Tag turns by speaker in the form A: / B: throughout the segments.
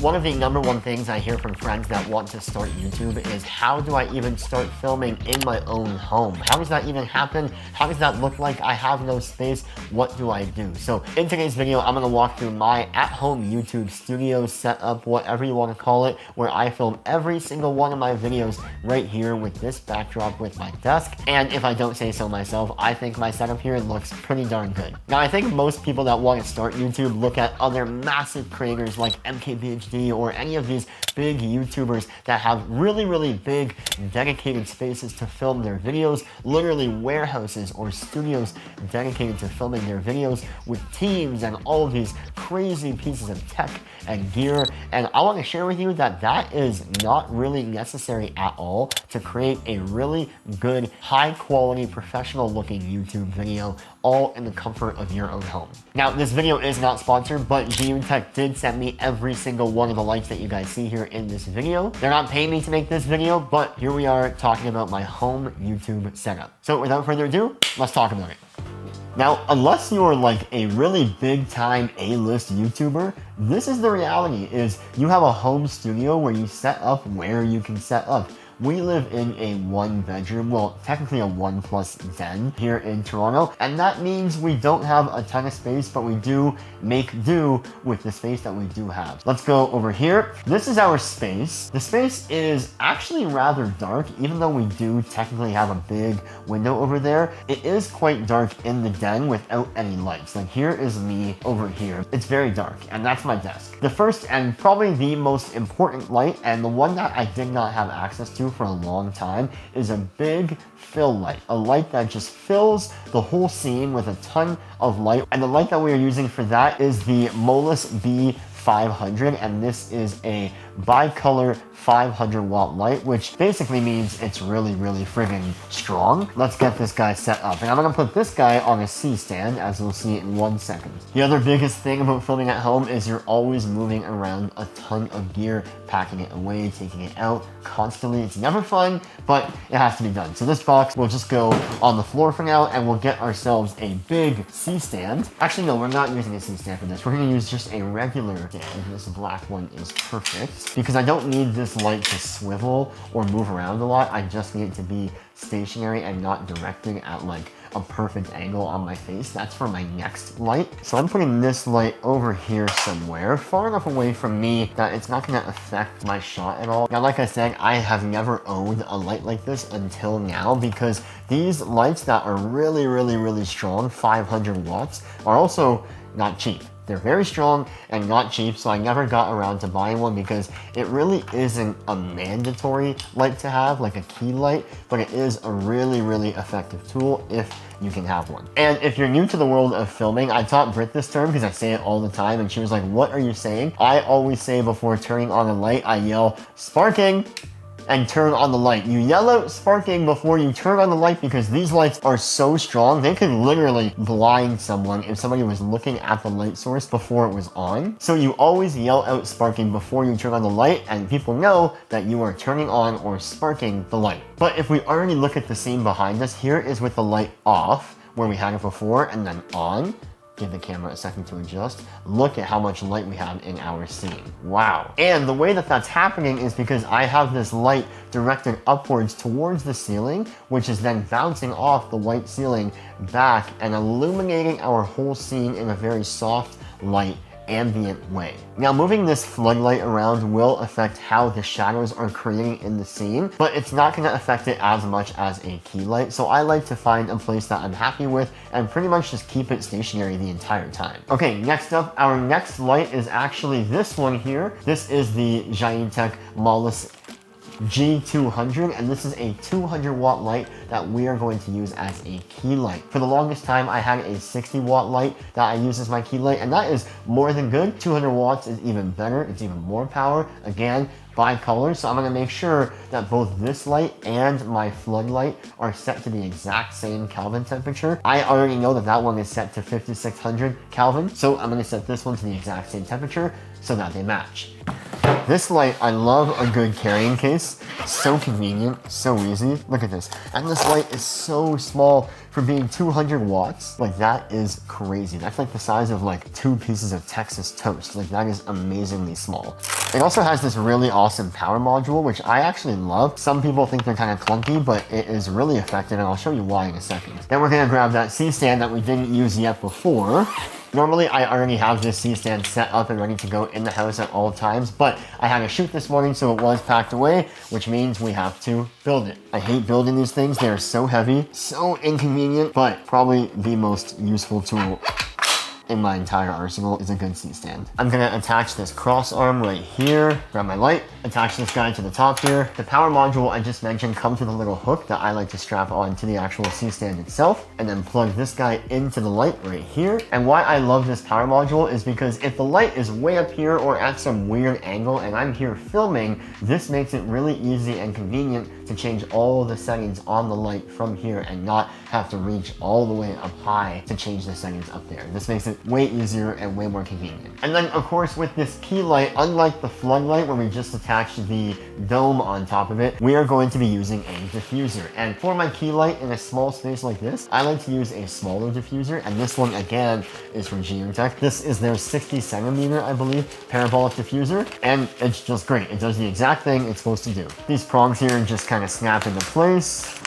A: One of the #1 things I hear from friends that want to start YouTube is how do I even start filming in my own home? How does that even happen? How does that look like? I have no space. What do I do? So in today's video, I'm gonna walk through my at-home YouTube studio setup, whatever you want to call it, where I film every single one of my videos right here with this backdrop with my desk. And if I don't say so myself, I think my setup here looks pretty darn good. Now, I think most people that want to start YouTube look at other massive creators like MKBHD or any of these big YouTubers that have really big dedicated spaces to film their videos, literally warehouses or studios dedicated to filming their videos with teams and all of these crazy pieces of tech and gear. And I want to share with you that that is not really necessary at all to create a really good, high quality, professional looking YouTube video, all in the comfort of your own home. Now, this video is not sponsored, but Zhiyun Tech did send me every single one of the lights that you guys see here in this video. They're not paying me to make this video, but here we are talking about my home YouTube setup. So without further ado, let's talk about it. Now, unless you're like a really big time A-list YouTuber, this is the reality, is you have a home studio where you set up where you can set up. We live in a 1-bedroom, well, technically a 1+ den here in Toronto, and that means we don't have a ton of space, but we do make do with the space that we do have. Let's go over here. This is our space. The space is actually rather dark, even though we do technically have a big window over there. It is quite dark in the den without any lights. Like, here is me over here. It's very dark, and that's my desk. The first and probably the most important light, and the one that I did not have access to for a long time, is a big fill light. A light that just fills the whole scene with a ton of light. And the light that we are using for that is the Molus B500, and this is a bicolor 500-watt light, which basically means it's really friggin' strong. Let's get this guy set up. And I'm gonna put this guy on a C-stand, as we'll see in 1 second. The other biggest thing about filming at home is you're always moving around a ton of gear, packing it away, taking it out constantly. It's never fun, but it has to be done. So this box will just go on the floor for now, and we'll get ourselves a big C-stand. Actually, no, we're not using a C-stand for this. We're gonna use just a regular stand. This black one is perfect, because I don't need this light to swivel or move around a lot. I just need it to be stationary and not directing at like a perfect angle on my face. That's for my next light. So I'm putting this light over here somewhere, far enough away from me that it's not gonna affect my shot at all. Now, like I said, I have never owned a light like this until now, because these lights that are really strong, 500 watts, are also not cheap. They're very strong and not cheap, so I never got around to buying one because it really isn't a mandatory light to have, like a key light, but it is a really effective tool if you can have one. And if you're new to the world of filming, I taught Britt this term because I say it all the time, and she was like, "What are you saying?" I always say before turning on a light, I yell, "Sparking!" and turn on the light. You yell out sparking before you turn on the light, because these lights are so strong, they could literally blind someone if somebody was looking at the light source before it was on. So you always yell out sparking before you turn on the light, and people know that you are turning on or sparking the light. But if we already look at the scene behind us, here is with the light off, where we had it before, and then on. Give the camera a second to adjust. Look at how much light we have in our scene. Wow. And the way that that's happening is because I have this light directed upwards towards the ceiling, which is then bouncing off the white ceiling back and illuminating our whole scene in a very soft, light, ambient way. Now, moving this floodlight around will affect how the shadows are creating in the scene, but it's not going to affect it as much as a key light. So I like to find a place that I'm happy with and pretty much just keep it stationary the entire time. Okay, next up, our next light is actually this one here. This is the Zhiyun Tech Molus G200, and this is a 200-watt light that we are going to use as a key light. For the longest time, I had a 60-watt light that I use as my key light, and that is more than good. 200 watts is even better. It's even more power. Again, bicolor, so I'm going to make sure that both this light and my floodlight are set to the exact same Kelvin temperature. I already know that that one is set to 5600 Kelvin, so I'm going to set this one to the exact same temperature so that they match. This light, I love a good carrying case. So convenient, so easy. Look at this. And this light is so small for being 200 watts. Like, that is crazy. That's like the size of like 2 pieces of Texas toast. Like, that is amazingly small. It also has this really awesome power module, which I actually love. Some people think they're kind of clunky, but it is really effective, and I'll show you why in a second. Then we're gonna grab that C-stand that we didn't use yet before. Normally, I already have this C-stand set up and ready to go in the house at all times, but I had a shoot this morning, so it was packed away, which means we have to build it. I hate building these things. They are so heavy, so inconvenient, but probably the most useful tool in my entire arsenal is a good C-stand. I'm gonna attach this cross arm right here, grab my light, attach this guy to the top here. The power module I just mentioned comes with a little hook that I like to strap on to the actual C-stand itself, and then plug this guy into the light right here. And why I love this power module is because if the light is way up here or at some weird angle and I'm here filming, this makes it really easy and convenient to change all the settings on the light from here and not have to reach all the way up high to change the settings up there. This makes it way easier and way more convenient. And then of course with this key light, unlike the floodlight where we just attached the dome on top of it, we are going to be using a diffuser. And for my key light in a small space like this, I like to use a smaller diffuser, and this one again is from Zhiyun Tech. This is their 60 centimeter, I believe, parabolic diffuser, and it's just great. It does the exact thing it's supposed to do. These prongs here just kind of snap into place.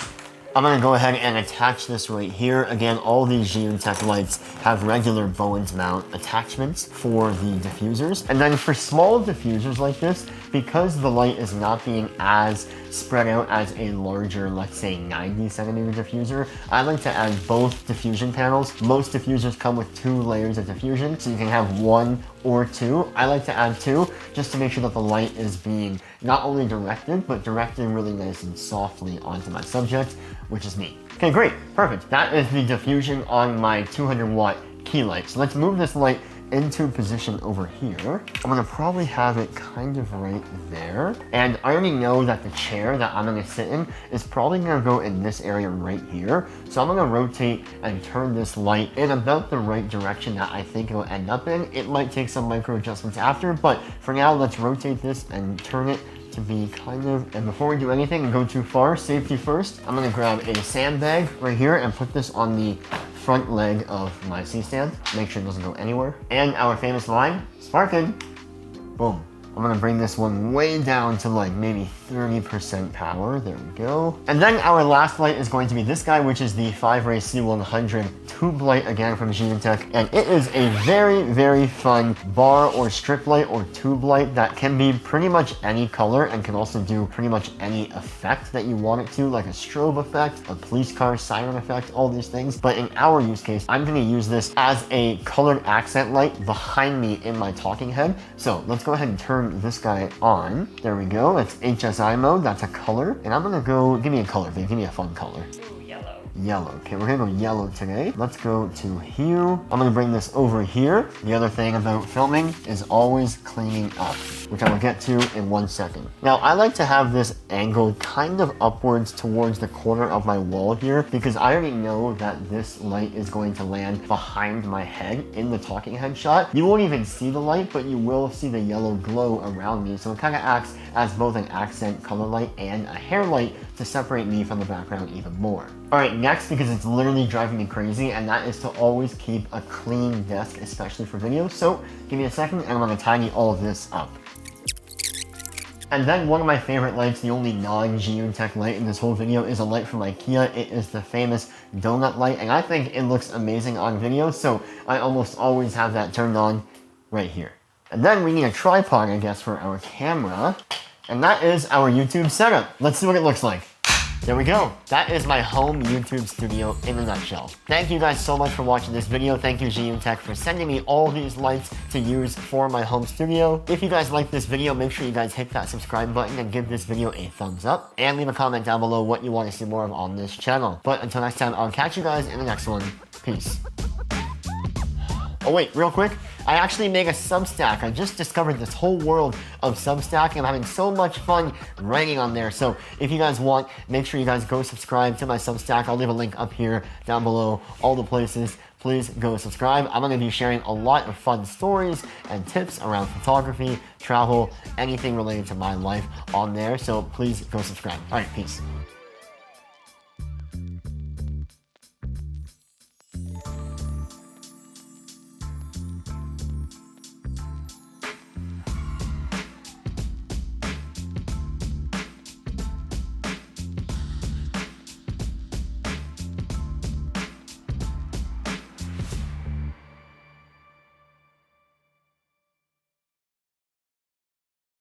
A: I'm gonna go ahead and attach this right here. Again, all these Zhiyun Tech lights have regular Bowens mount attachments for the diffusers. And then for small diffusers like this, because the light is not being as spread out as a larger, let's say 90 centimeter diffuser, I like to add both diffusion panels. Most diffusers come with 2 layers of diffusion, so you can have 1 or 2. I like to add 2 just to make sure that the light is being not only directed, but directed really nice and softly onto my subject, which is me. Okay, great, perfect. That is the diffusion on my 200 watt key light. So let's move this light into position over here. I'm gonna probably have it kind of right there. And I already know that the chair that I'm gonna sit in is probably gonna go in this area right here. So I'm gonna rotate and turn this light in about the right direction that I think it'll end up in. It might take some micro adjustments after, but for now, let's rotate this and turn it to be kind of, and before we do anything and go too far, safety first, I'm gonna grab a sandbag right here and put this on the front leg of my C-stand. Make sure it doesn't go anywhere. And our famous line, sparking. Boom. I'm gonna bring this one way down to like maybe 30% power. There we go. And then our last light is going to be this guy, which is the Cinepeer C100 tube light, again from Zhiyun Tech. And it is a very, very fun bar or strip light or tube light that can be pretty much any color and can also do pretty much any effect that you want it to, like a strobe effect, a police car siren effect, all these things. But in our use case, I'm gonna use this as a colored accent light behind me in my talking head. So let's go ahead and turn this guy on. There we go. That's HSI mode. That's a color. And I'm gonna go, give me a color, babe. Give me a fun color.
B: Ooh, yellow.
A: Yellow. Okay, we're gonna go yellow today. Let's go to hue. I'm gonna bring this over here. The other thing about filming is always cleaning up, which I will get to in 1 second. Now, I like to have this angled kind of upwards towards the corner of my wall here because I already know that this light is going to land behind my head in the talking head shot. You won't even see the light, but you will see the yellow glow around me. So it kind of acts as both an accent color light and a hair light to separate me from the background even more. All right, next, because it's literally driving me crazy, and that is to always keep a clean desk, especially for video. So give me a second and I'm gonna tidy all of this up. And then one of my favorite lights, the only non-Zhiyun Tech light in this whole video, is a light from IKEA. It is the famous donut light, and I think it looks amazing on video, so I almost always have that turned on right here. And then we need a tripod, I guess, for our camera, and that is our YouTube setup. Let's see what it looks like. There we go. That is my home YouTube studio in a nutshell. Thank you guys so much for watching this video. Thank you, Zhiyun Tech, for sending me all these lights to use for my home studio. If you guys like this video, make sure you guys hit that subscribe button and give this video a thumbs up. And leave a comment down below what you want to see more of on this channel. But until next time, I'll catch you guys in the next one. Peace. Oh wait, real quick, I actually make a Substack. I just discovered this whole world of Substack and I'm having so much fun writing on there. So if you guys want, make sure you guys go subscribe to my Substack. I'll leave a link up here, down below, all the places. please go subscribe. I'm going to be sharing a lot of fun stories and tips around photography, travel, anything related to my life on there. So please go subscribe. All right, peace.